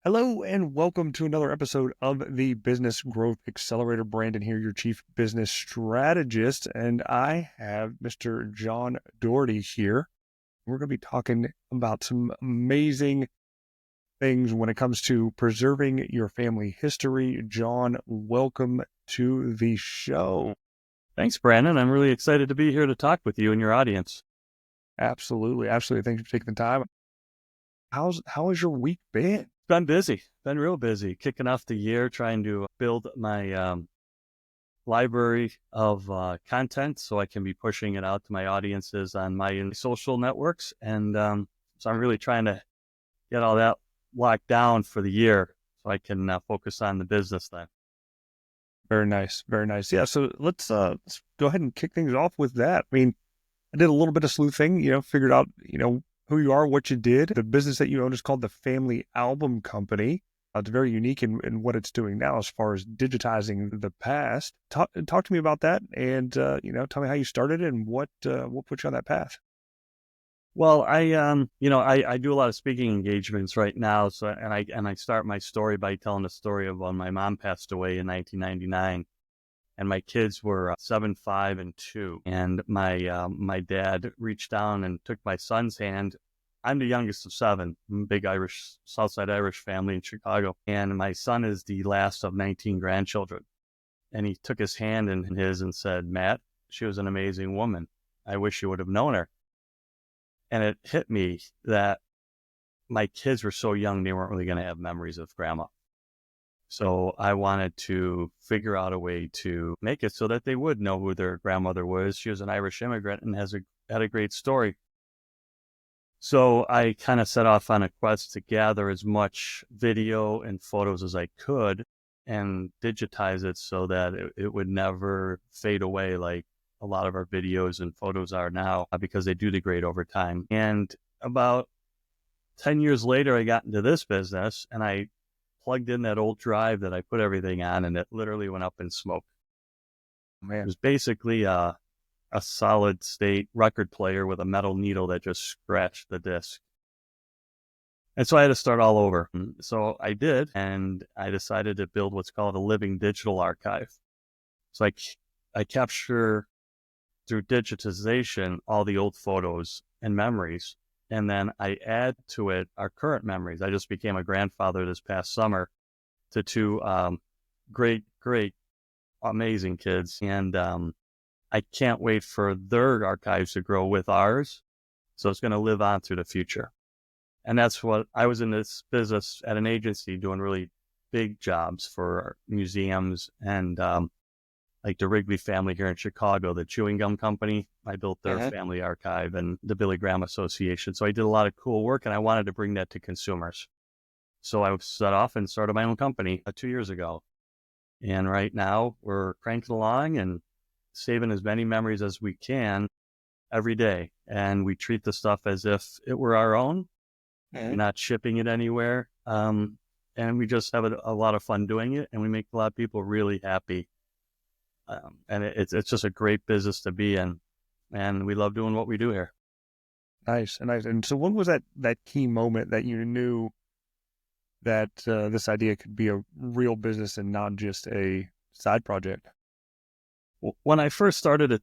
Hello and welcome to another episode of the Business Growth Accelerator. Brandon here, your chief business strategist, and I have Mr. John Doherty here. We're going to be talking about some amazing things when it comes to preserving your family history. John, welcome to the show. Thanks, Brandon. I'm really excited to be here to talk with you and your audience. Absolutely. Thanks for taking the time. How has your week been? Been busy, been real busy, kicking off the year, trying to build my library of content so I can be pushing it out to my audiences on my social networks. And so I'm really trying to get all that locked down for the year so I can focus on the business then. Very nice. Very nice. Yeah. So let's go ahead and kick things off with that. I mean, I did a little bit of sleuthing, figured out, who you are, what you did. The business that you own is called the Family Album Company. It's very unique in what it's doing now as far as digitizing the past. Talk to me about that and, tell me how you started it and what put you on that path. Well, I do a lot of speaking engagements right now. So, and I start my story by telling the story of when my mom passed away in 1999. And my kids were 7, 5, and 2. And my dad reached down and took my son's hand. I'm the youngest of 7, big Irish, Southside Irish family in Chicago. And my son is the last of 19 grandchildren. And he took his hand in his and said, "Matt, she was an amazing woman. I wish you would have known her." And it hit me that my kids were so young, they weren't really going to have memories of grandma. So I wanted to figure out a way to make it so that they would know who their grandmother was. She was an Irish immigrant and had a great story. So I kind of set off on a quest to gather as much video and photos as I could and digitize it so that it would never fade away like a lot of our videos and photos are now, because they do degrade over time. And about 10 years later, I got into this business and I plugged in that old drive that I put everything on, and it literally went up in smoke. Man. It was basically a solid state record player with a metal needle that just scratched the disc. And so I had to start all over. So I did, and I decided to build what's called a living digital archive. So I capture through digitization all the old photos and memories. And then I add to it our current memories. I just became a grandfather this past summer to 2 great, amazing kids. And I can't wait for their archives to grow with ours. So it's going to live on through the future. And that's what I was in this business at an agency doing really big jobs for museums and like the Wrigley family here in Chicago, the chewing gum company. I built their family archive and the Billy Graham Association. So I did a lot of cool work and I wanted to bring that to consumers. So I set off and started my own company 2 years ago. And right now we're cranking along and saving as many memories as we can every day. And we treat the stuff as if it were our own. We're not shipping it anywhere. And we just have a lot of fun doing it. And we make a lot of people really happy. And it's just a great business to be in, and we love doing what we do here. Nice. And so when was that key moment that you knew that this idea could be a real business and not just a side project? When I first started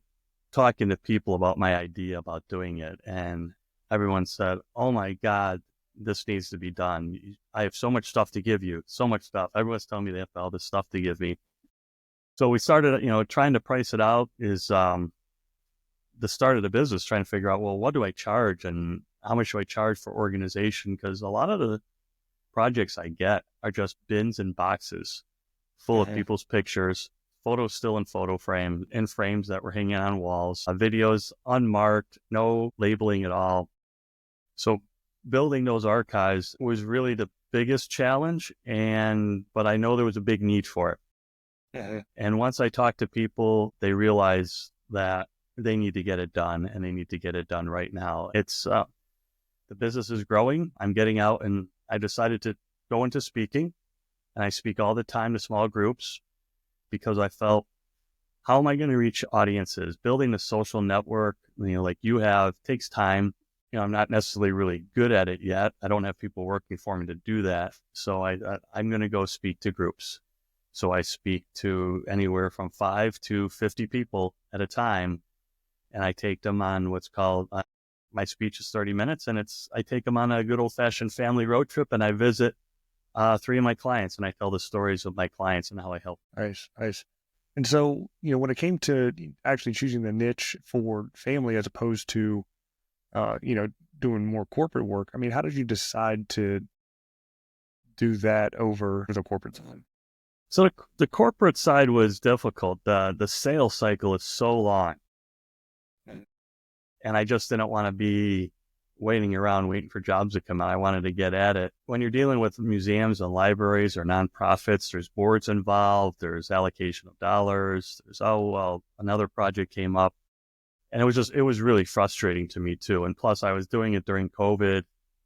talking to people about my idea about doing it, and everyone said, "Oh my God, this needs to be done. I have so much stuff to give you, so much stuff." Everyone's telling me they have all this stuff to give me. So we started, trying to price it out is the start of the business, trying to figure out, well, what do I charge and how much do I charge for organization? Because a lot of the projects I get are just bins and boxes full of people's pictures, photos still in frames that were hanging on walls, videos unmarked, no labeling at all. So building those archives was really the biggest challenge, but I know there was a big need for it. And once I talk to people, they realize that they need to get it done and they need to get it done right now. It's the business is growing. I'm getting out and I decided to go into speaking, and I speak all the time to small groups because I felt, how am I going to reach audiences? Building a social network, like you have, takes time. I'm not necessarily really good at it yet. I don't have people working for me to do that. So I'm going to go speak to groups. So I speak to anywhere from 5 to 50 people at a time, and I take them on what's called my speech is 30 minutes, and I take them on a good old fashioned family road trip, and I visit 3 of my clients, and I tell the stories of my clients and how I help. Nice, nice. And so, when it came to actually choosing the niche for family as opposed to, doing more corporate work, I mean, how did you decide to do that over the corporate side? So the corporate side was difficult. The sales cycle is so long, and I just didn't want to be waiting around waiting for jobs to come out. I wanted to get at it. When you're dealing with museums and libraries or nonprofits, there's boards involved, there's allocation of dollars, there's, oh, well, another project came up. And it was really frustrating to me too. And plus I was doing it during COVID.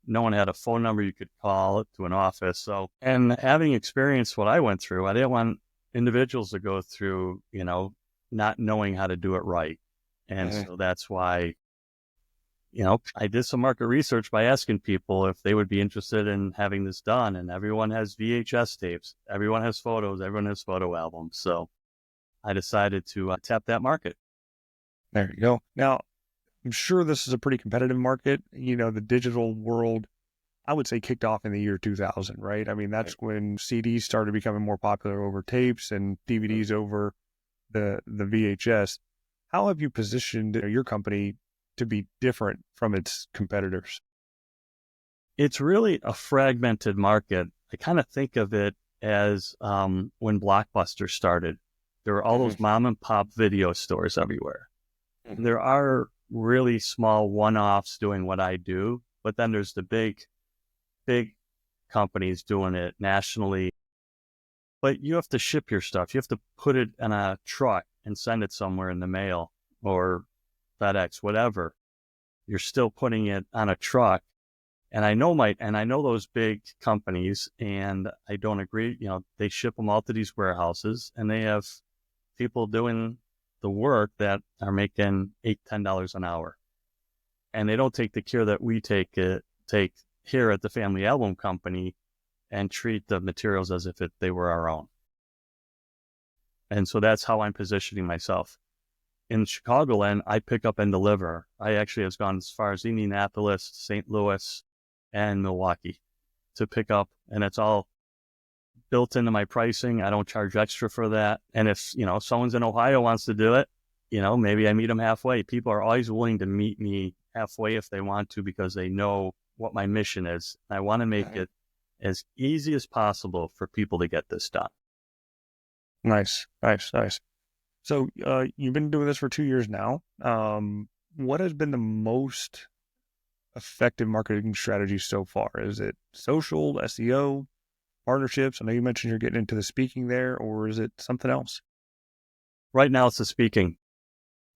No one had a phone number you could call to an office. So, and having experienced what I went through, I didn't want individuals to go through, not knowing how to do it right. And so that's why, I did some market research by asking people if they would be interested in having this done. And everyone has VHS tapes. Everyone has photos. Everyone has photo albums. So I decided to tap that market. There you go. Now, I'm sure this is a pretty competitive market. The digital world, I would say, kicked off in the year 2000, right? I mean, that's when CDs started becoming more popular over tapes and DVDs over the VHS. How have you positioned your company to be different from its competitors? It's really a fragmented market. I kind of think of it as when Blockbuster started. There were all those mom and pop video stores everywhere. There are really small one-offs doing what I do, but then there's the big companies doing it nationally. But you have to ship your stuff. You have to put it in a truck and send it somewhere in the mail or FedEx, whatever. You're still putting it on a truck. And I know those big companies, and I don't agree. They ship them all to these warehouses, and they have people doing the work that are making $8-10 an hour, and they don't take the care that we take here at the Family Album Company and treat the materials as if they were our own. And so that's how I'm positioning myself. In Chicagoland, I pick up and deliver. I actually have gone as far as Indianapolis, St. Louis, and Milwaukee to pick up, and it's all built into my pricing. I don't charge extra for that. And if, someone's in Ohio wants to do it, maybe I meet them halfway. People are always willing to meet me halfway if they want to, because they know what my mission is. I want to make it as easy as possible for people to get this done. Nice, nice, nice. So you've been doing this for 2 years now. What has been the most effective marketing strategy so far? Is it social, SEO, partnerships? I know you mentioned you're getting into the speaking there, or is it something else? Right now it's the speaking.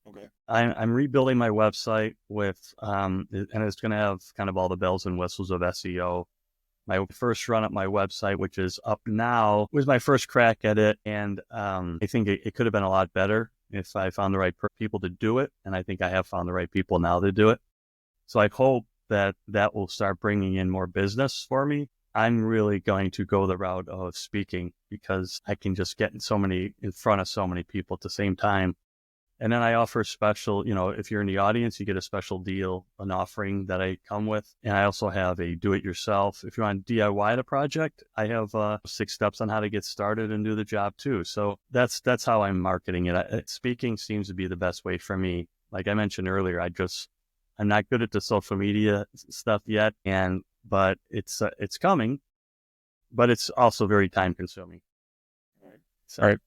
Okay. I'm rebuilding my website with, and it's going to have kind of all the bells and whistles of SEO. My first run at my website, which is up now, was my first crack at it. And I think it could have been a lot better if I found the right people to do it. And I think I have found the right people now to do it. So I hope that will start bringing in more business for me. I'm really going to go the route of speaking, because I can just get in front of so many people at the same time. And then I offer special, if you're in the audience, you get a special deal, an offering that I come with. And I also have a do-it-yourself. If you want to DIY the project, I have 6 steps on how to get started and do the job too. So that's how I'm marketing it. Speaking seems to be the best way for me. Like I mentioned earlier, I'm not good at the social media stuff yet, but it's coming, but it's also very time consuming. So. All right.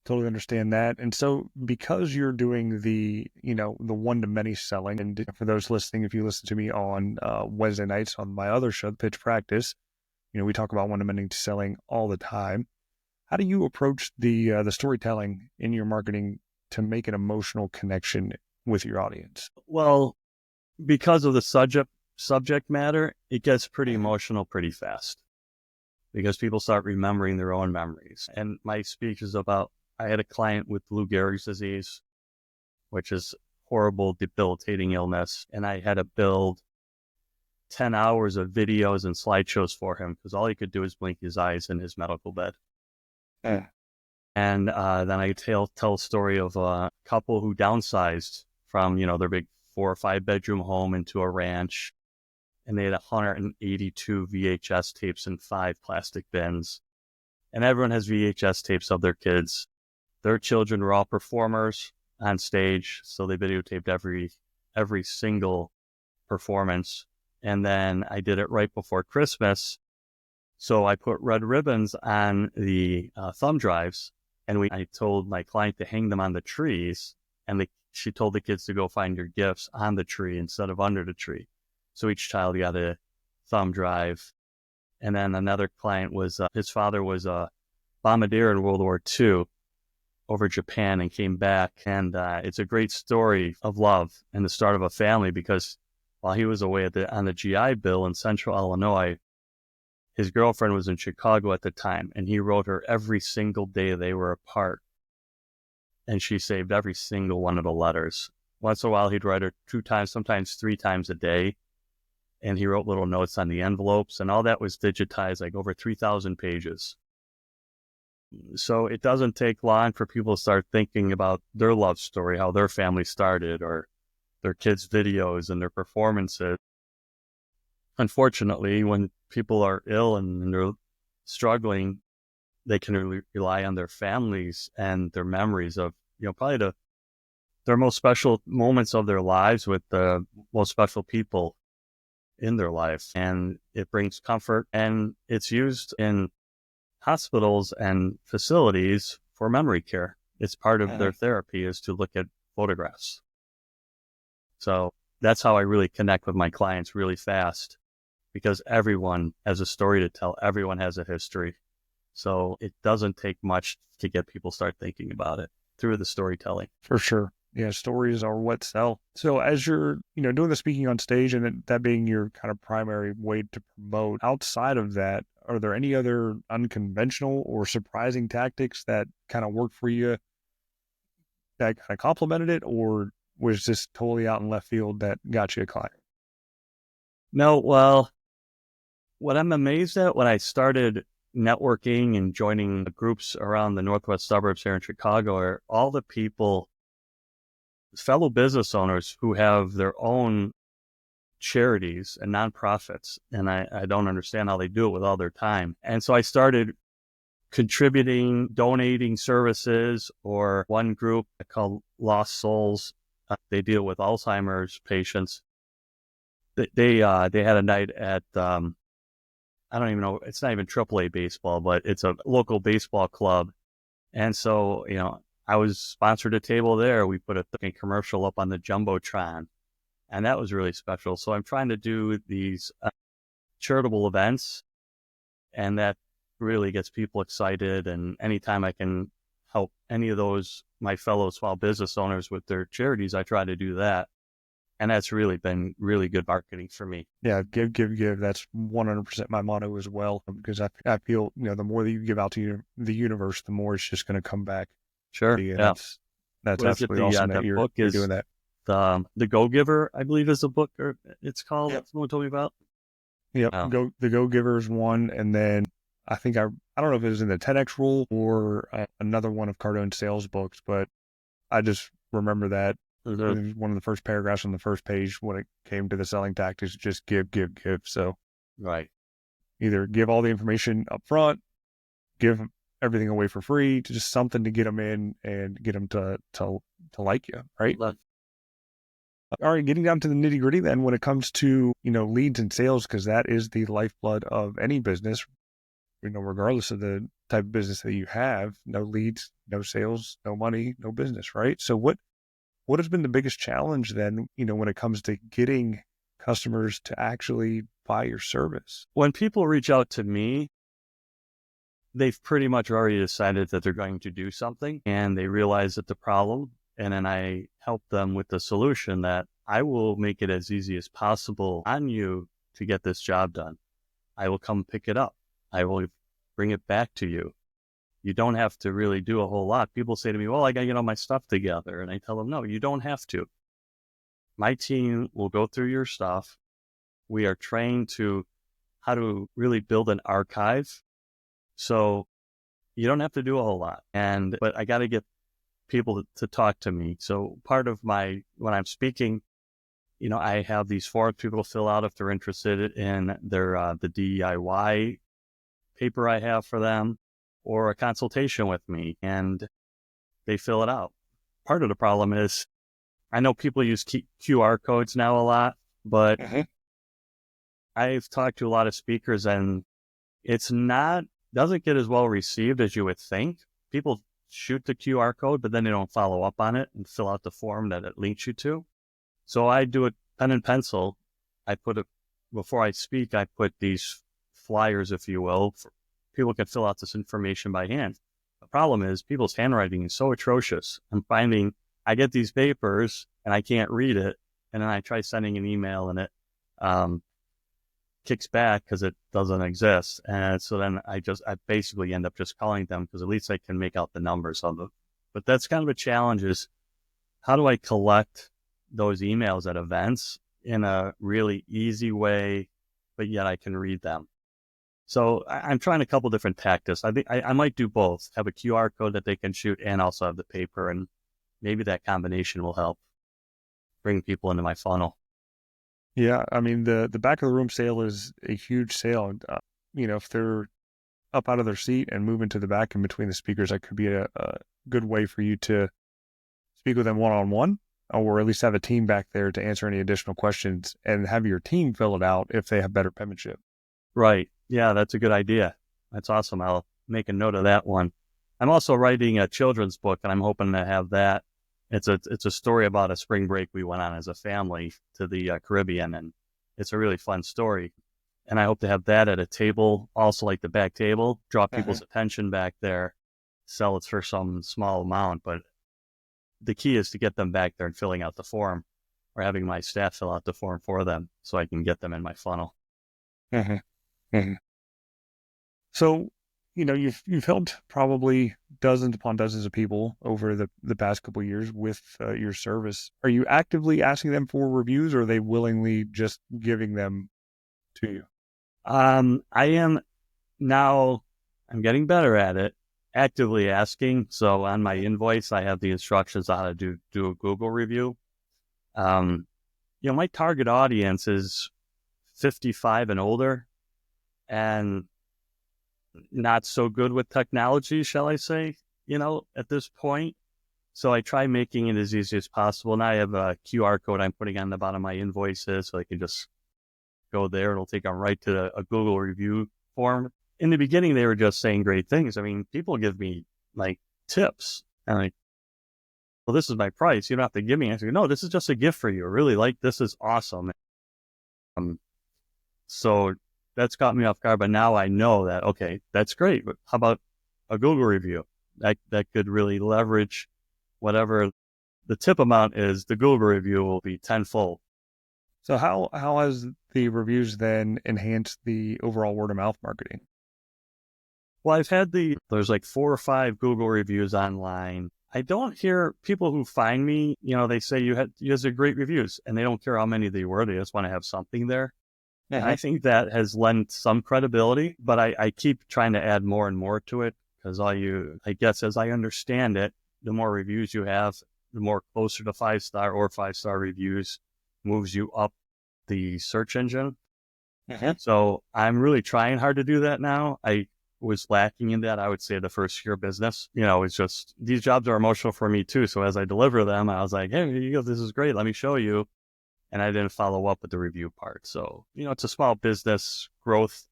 Totally understand that. And so because you're doing the one-to-many selling, and for those listening, if you listen to me on Wednesday nights on my other show, Pitch Practice, we talk about one-to-many selling all the time. How do you approach the storytelling in your marketing to make an emotional connection with your audience? Well, because of the subject matter, it gets pretty emotional pretty fast, because people start remembering their own memories. And my speech is about, I had a client with Lou Gehrig's disease, which is horrible, debilitating illness. And I had to build 10 hours of videos and slideshows for him because all he could do is blink his eyes in his medical bed. Yeah. And then I tell a story of a couple who downsized from, their big 4 or 5 bedroom home into a ranch. And they had 182 VHS tapes in 5 plastic bins. And everyone has VHS tapes of their kids. Their children were all performers on stage, so they videotaped every single performance. And then I did it right before Christmas. So I put red ribbons on the thumb drives, and I told my client to hang them on the trees, and she told the kids to go find your gifts on the tree instead of under the tree. So each child got a thumb drive. And then another client was, his father was a bombardier in World War II over Japan and came back. And it's a great story of love and the start of a family, because while he was away on the GI Bill in central Illinois, his girlfriend was in Chicago at the time, and he wrote her every single day they were apart. And she saved every single one of the letters. Once in a while, he'd write her 2 times, sometimes 3 times a day. And he wrote little notes on the envelopes, and all that was digitized, like over 3,000 pages. So it doesn't take long for people to start thinking about their love story, how their family started, or their kids' videos and their performances. Unfortunately, when people are ill and they're struggling, they can rely on their families and their memories of, probably their most special moments of their lives with the most special people in their life. And it brings comfort, and it's used in hospitals and facilities for memory care. It's part of their therapy is to look at photographs. So that's how I really connect with my clients really fast, because everyone has a story to tell. Everyone has a history. So it doesn't take much to get people start thinking about it through the storytelling. For sure. Yeah, stories are what sell. So as you're, doing the speaking on stage and that being your kind of primary way to promote, outside of that, are there any other unconventional or surprising tactics that kind of work for you that kind of complemented it, or was this totally out in left field that got you a client? No, well, what I'm amazed at when I started networking and joining the groups around the northwest suburbs here in Chicago are all the people, fellow business owners who have their own charities and nonprofits. And I don't understand how they do it with all their time. And so I started contributing, donating services, or one group called Lost Souls. They deal with Alzheimer's patients. They had a night at, I don't even know, it's not even AAA baseball, but it's a local baseball club. And so, I was sponsored a table there. We put a commercial up on the Jumbotron, and that was really special. So I'm trying to do these charitable events, and that really gets people excited. And anytime I can help any of those, my fellow small business owners with their charities, I try to do that. And that's really been really good marketing for me. Yeah, give. That's 100% my motto as well, because I feel, the more that you give out to the universe, the more it's just going to come back. Sure. Yeah. That's What is absolutely awesome that you're doing that. The Go-Giver, I believe, is the book, or it's called. Yep. Someone told me about. Yep. Oh. The Go-Giver is one. And then I think I don't know if it was in the 10X rule or another one of Cardone's sales books, but I just remember that. Mm-hmm. It was one of the first paragraphs on the first page when it came to the selling tactics, just give. So Right. either give all the information up front, give everything away for free, to just something to get them in and get them to like you. Right. All right. Getting down to the nitty gritty then, when it comes to, leads and sales, because that is the lifeblood of any business, regardless of the type of business that you have. No leads, no sales, no money, no business. Right. So what has been the biggest challenge then, when it comes to getting customers to actually buy your service? When people reach out to me, they've pretty much already decided that they're going to do something, and they realize that the problem, and then I help them with the solution that I will make it as easy as possible on you to get this job done. I will come pick it up. I will bring it back to you. You don't have to really do a whole lot. People say to me, well, I got to get all my stuff together. And I tell them, no, you don't have to. my team will go through your stuff. We are trained to how to really build an archive. So you don't have to do a whole lot. But I got to get people to talk to me. So part of when I'm speaking, I have these forms people fill out if they're interested in the DIY paper I have for them or a consultation with me, and they fill it out. Part of the problem is I know people use QR codes now a lot, but Mhm. I've talked to a lot of speakers and doesn't get as well received as you would think. People shoot the QR code, but then they don't follow up on it and fill out the form that it links you to. So I do it pen and pencil. Before I speak, I put these flyers, if you will, for people can fill out this information by hand. The problem is people's handwriting is so atrocious. I'm finding I get these papers and I can't read it. And then I try sending an email and it kicks back because it doesn't exist. And so then I basically end up just calling them because at least I can make out the numbers of them. But that's kind of a challenge is how do I collect those emails at events in a really easy way, but yet I can read them. So I'm trying a couple different tactics. I think I might do both, have a QR code that they can shoot and also have the paper. And maybe that combination will help bring people into my funnel. Yeah, I mean the back of the room sale is a huge sale. If they're up out of their seat and move into the back in between the speakers, that could be a good way for you to speak with them one-on-one, or at least have a team back there to answer any additional questions and have your team fill it out if they have better penmanship. Right. Yeah, that's a good idea. That's awesome. I'll make a note of that one. I'm also writing a children's book, and I'm hoping to have that. It's a story about a spring break we went on as a family to the Caribbean, and it's a really fun story. And I hope to have that at a table, also like the back table, draw people's attention back there, sell it for some small amount. But the key is to get them back there and filling out the form or having my staff fill out the form for them so I can get them in my funnel. Mm-hmm. Mm-hmm. So, you've helped probably dozens upon dozens of people over the past couple of years with your service. Are you actively asking them for reviews, or are they willingly just giving them to you? I am now, I'm getting better at it, actively asking. So on my invoice, I have the instructions on how to do a Google review. My target audience is 55 and older and not so good with technology, shall I say, at this point. So I try making it as easy as possible. Now I have a QR code I'm putting on the bottom of my invoices so I can just go there. It'll take them right to a Google review form. In the beginning, they were just saying great things. I mean, people give me like tips and like, well, this is my price. You don't have to give me. I say, no, this is just a gift for you. I really like this is awesome. So that's got me off guard. But now I know that, okay, that's great. But how about a Google review? That could really leverage whatever the tip amount is. The Google review will be tenfold. So how has the reviews then enhanced the overall word of mouth marketing? Well, there's like 4 or 5 Google reviews online. I don't hear people who find me, they say you guys are great reviews and they don't care how many they were. They just want to have something there. And I think that has lent some credibility, but I keep trying to add more and more to it because I guess as I understand it, the more reviews you have, the more closer to 5-star or 5-star reviews moves you up the search engine. So I'm really trying hard to do that now. I was lacking in that, I would say, the first year of business. It's just these jobs are emotional for me too. So as I deliver them, I was like, hey, here you go. This is great. Let me show you. And I didn't follow up with the review part. So, it's a small business growth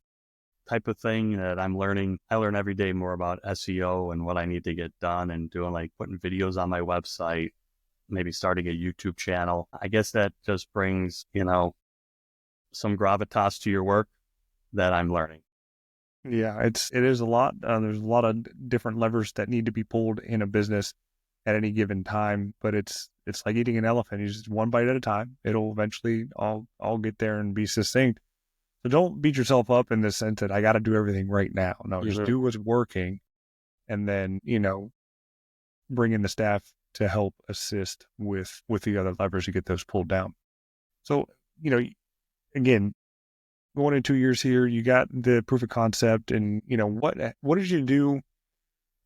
type of thing that I'm learning. I learn every day more about SEO and what I need to get done and doing like putting videos on my website, maybe starting a YouTube channel. I guess that just brings, some gravitas to your work that I'm learning. Yeah, it is a lot. There's a lot of different levers that need to be pulled in a business at any given time, but it's like eating an elephant. You just one bite at a time. It'll eventually all get there and be succinct. So don't beat yourself up in the sense that I got to do everything right now. No, just do what's working, and then bring in the staff to help assist with the other levers to get those pulled down. So, again, going in 2 years here, you got the proof of concept, and what did you do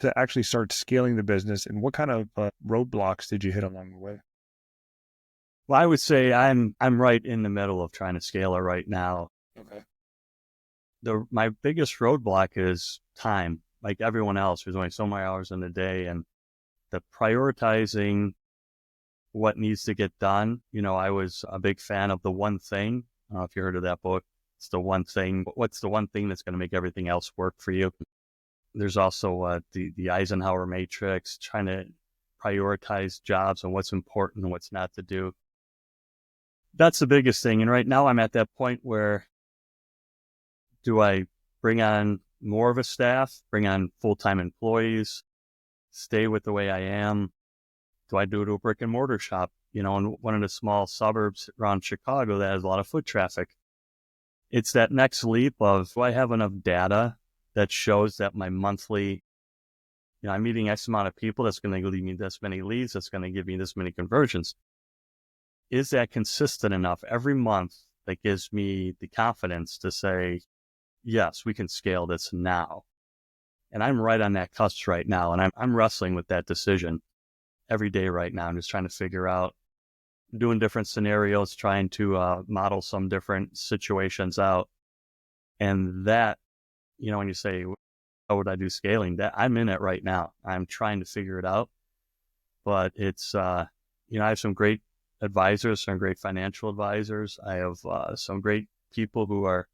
to actually start scaling the business, and what kind of roadblocks did you hit along the way? Well, I would say I'm right in the middle of trying to scale it right now. Okay. My biggest roadblock is time. Like everyone else, there's only so many hours in the day, and the prioritizing what needs to get done. I was a big fan of The One Thing. I don't know if you heard of that book. It's the one thing. What's the one thing that's going to make everything else work for you? There's also the Eisenhower matrix, trying to prioritize jobs and what's important and what's not to do. That's the biggest thing. And right now I'm at that point where, do I bring on more of a staff, bring on full-time employees, stay with the way I am? Do I do it to a brick and mortar shop, in one of the small suburbs around Chicago that has a lot of foot traffic? It's that next leap of, do I have enough data that shows that my monthly, I'm meeting X amount of people, that's going to lead me this many leads, that's going to give me this many conversions. Is that consistent enough every month that gives me the confidence to say, yes, we can scale this now? And I'm right on that cusp right now. And I'm wrestling with that decision every day right now. I'm just trying to figure out, doing different scenarios, trying to model some different situations out. And that, when you say, how would I do scaling? That I'm in it right now. I'm trying to figure it out. But it's, I have some great advisors, some great financial advisors. I have some great people who are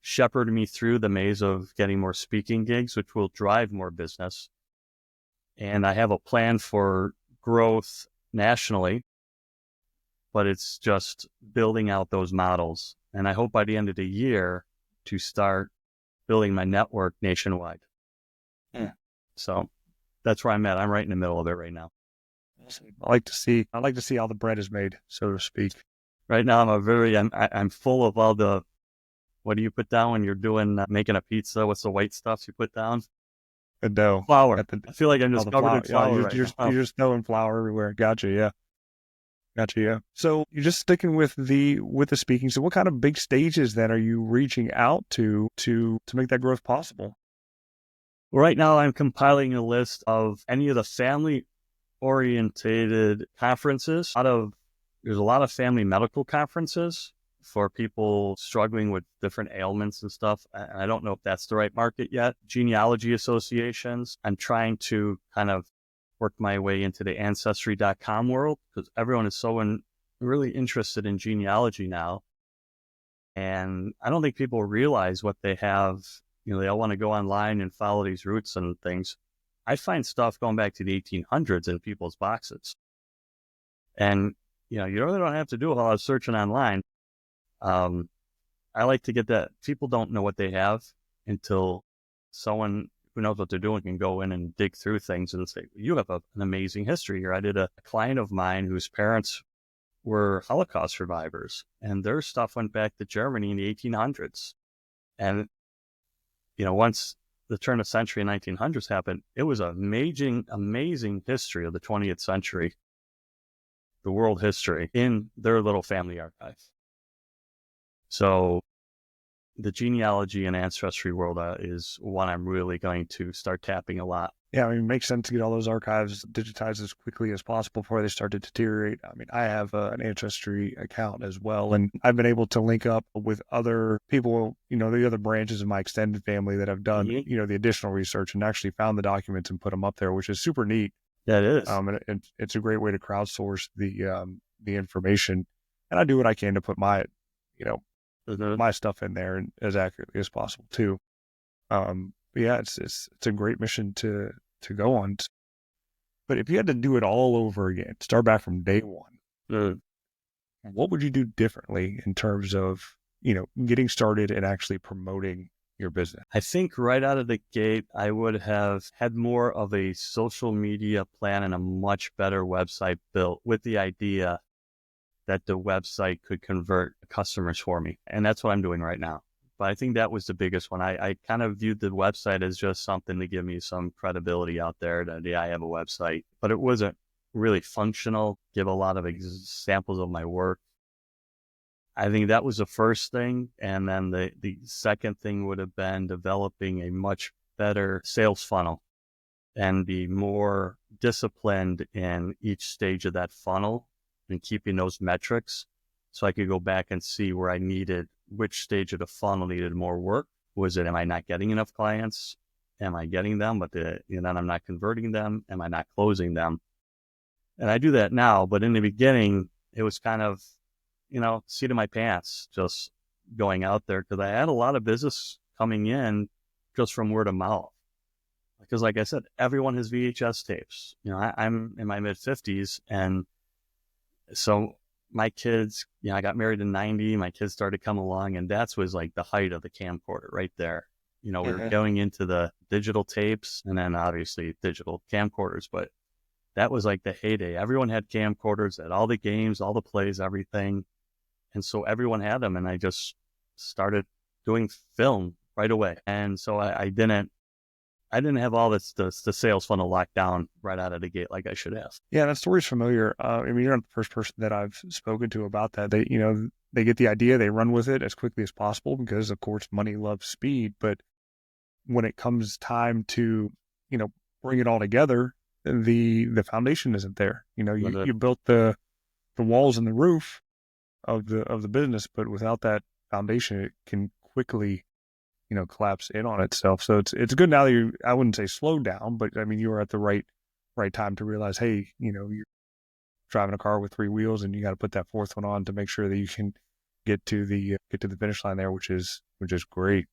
shepherding me through the maze of getting more speaking gigs, which will drive more business. And I have a plan for growth nationally, but it's just building out those models. And I hope by the end of the year to start building my network nationwide. Yeah. So that's where I'm at. I'm right in the middle of it right now. I like to see how the bread is made, so to speak. Right now, I'm full of all the, what do you put down when you're doing, making a pizza? What's the white stuff you put down? The dough. Flour. I feel like I'm just covered in flour you're just throwing flour everywhere. Gotcha. Yeah. So you're just sticking with the speaking. So what kind of big stages then are you reaching out to make that growth possible? Well, right now I'm compiling a list of any of the family orientated conferences. There's a lot of family medical conferences for people struggling with different ailments and stuff. And I don't know if that's the right market yet. Genealogy associations. I'm trying to kind of work my way into the ancestry.com world, because everyone is so really interested in genealogy now. And I don't think people realize what they have. They all want to go online and follow these roots and things. I find stuff going back to the 1800s in people's boxes. And, you really don't have to do a lot of searching online. I like to get that. People don't know what they have until someone who knows what they're doing can go in and dig through things and say, you have an amazing history here. I did a client of mine whose parents were Holocaust survivors, and their stuff went back to Germany in the 1800s. And, once the turn of century in 1900s happened, it was an amazing history of the 20th century, the world history, in their little family archive. So the genealogy and ancestry world is one I'm really going to start tapping a lot. Yeah, it makes sense to get all those archives digitized as quickly as possible before they start to deteriorate. I have an ancestry account as well, and I've been able to link up with other people, the other branches of my extended family that have done, Mm-hmm. The additional research and actually found the documents and put them up there, which is super neat. That is. And it's a great way to crowdsource the information. And I do what I can to put my, my stuff in there and as accurately as possible too. But yeah, it's a great mission to go on. But if you had to do it all over again, start back from day one, what would you do differently in terms of, getting started and actually promoting your business? I think right out of the gate, I would have had more of a social media plan and a much better website built, with the idea that the website could convert customers for me. And that's what I'm doing right now. But I think that was the biggest one. I kind of viewed the website as just something to give me some credibility out there that, yeah, I have a website. But it wasn't really functional, give a lot of examples of my work. I think that was the first thing. And then the second thing would have been developing a much better sales funnel and be more disciplined in each stage of that funnel and keeping those metrics so I could go back and see where I needed, which stage of the funnel needed more work. Was it, am I not getting enough clients? Am I getting them, but then I'm not converting them? Am I not closing them? And I do that now, but in the beginning, it was kind of, seat of my pants, just going out there because I had a lot of business coming in just from word of mouth. Because like I said, everyone has VHS tapes. I'm in my mid 50s. And so my kids, I got married in 90, my kids started to come along, and that was like the height of the camcorder right there. We were going into the digital tapes and then obviously digital camcorders, but that was like the heyday. Everyone had camcorders at all the games, all the plays, everything. And so everyone had them, and I just started doing film right away. And so I didn't have all the sales funnel locked down right out of the gate like I should have. Yeah, that story's familiar. I mean, you're not the first person that I've spoken to about that. They get the idea, they run with it as quickly as possible because, of course, money loves speed. But when it comes time to, bring it all together, the foundation isn't there. You built the walls and the roof of the business, but without that foundation, it can quickly collapse in on itself. So it's good now that I wouldn't say slow down, but I mean, you were at the right time to realize, hey, you're driving a car with three wheels and you got to put that fourth one on to make sure that you can get to the finish line there, which is great.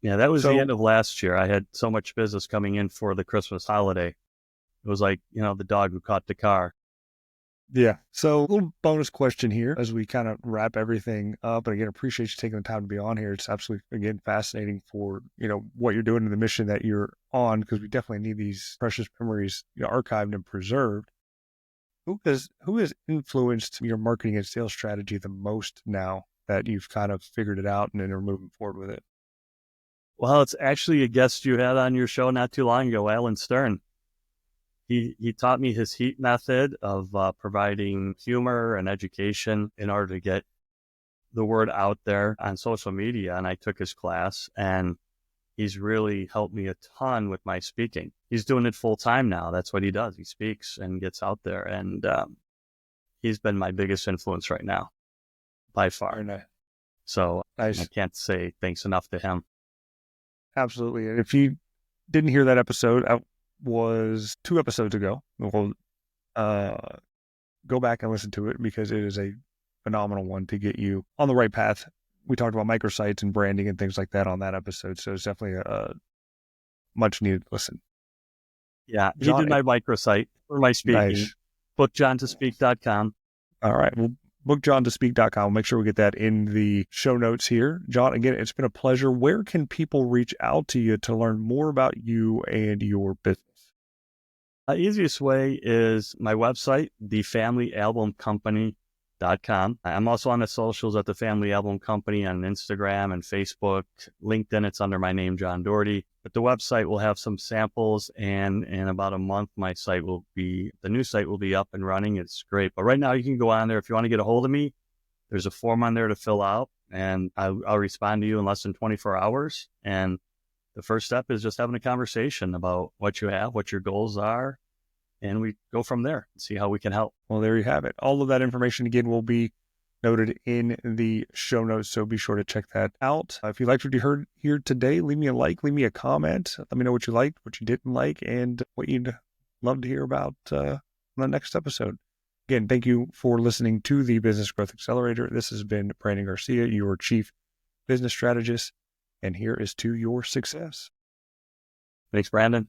Yeah, that was the end of last year. I had so much business coming in for the Christmas holiday. It was like, the dog who caught the car. Yeah. So a little bonus question here as we kind of wrap everything up. And again, appreciate you taking the time to be on here. It's absolutely, again, fascinating for, what you're doing and the mission that you're on, because we definitely need these precious memories archived and preserved. Who has influenced your marketing and sales strategy the most now that you've kind of figured it out and then are moving forward with it? Well, it's actually a guest you had on your show not too long ago, Alan Stern. He taught me his HEAT method of providing humor and education in order to get the word out there on social media. And I took his class, and he's really helped me a ton with my speaking. He's doing it full time now. That's what he does. He speaks and gets out there. And he's been my biggest influence right now, by far. Nice. So nice. I can't say thanks enough to him. Absolutely. And if you didn't hear that episode, was 2 episodes ago. We'll go back and listen to it because it is a phenomenal one to get you on the right path. We talked about microsites and branding and things like that on that episode. So it's definitely a much needed listen. Yeah, he did my microsite for my speaking. Nice. BookJohnToSpeak.com. All right. Well, BookJohnToSpeak.com. We'll make sure we get that in the show notes here. John, again, it's been a pleasure. Where can people reach out to you to learn more about you and your business? The easiest way is my website, thefamilyalbumcompany.com. I'm also on the socials at The Family Album Company on Instagram and Facebook. LinkedIn, it's under my name, John Doherty. But the website will have some samples, and in about a month, the new site will be up and running. It's great. But right now, you can go on there. If you want to get a hold of me, there's a form on there to fill out, and I'll respond to you in less than 24 hours. And the first step is just having a conversation about what you have, what your goals are, and we go from there and see how we can help. Well, there you have it. All of that information, again, will be noted in the show notes, so be sure to check that out. If you liked what you heard here today, leave me a like, leave me a comment. Let me know what you liked, what you didn't like, and what you'd love to hear about on the next episode. Again, thank you for listening to the Business Growth Accelerator. This has been Brandon Garcia, your Chief Business Strategist, and here is to your success. Thanks, Brandon.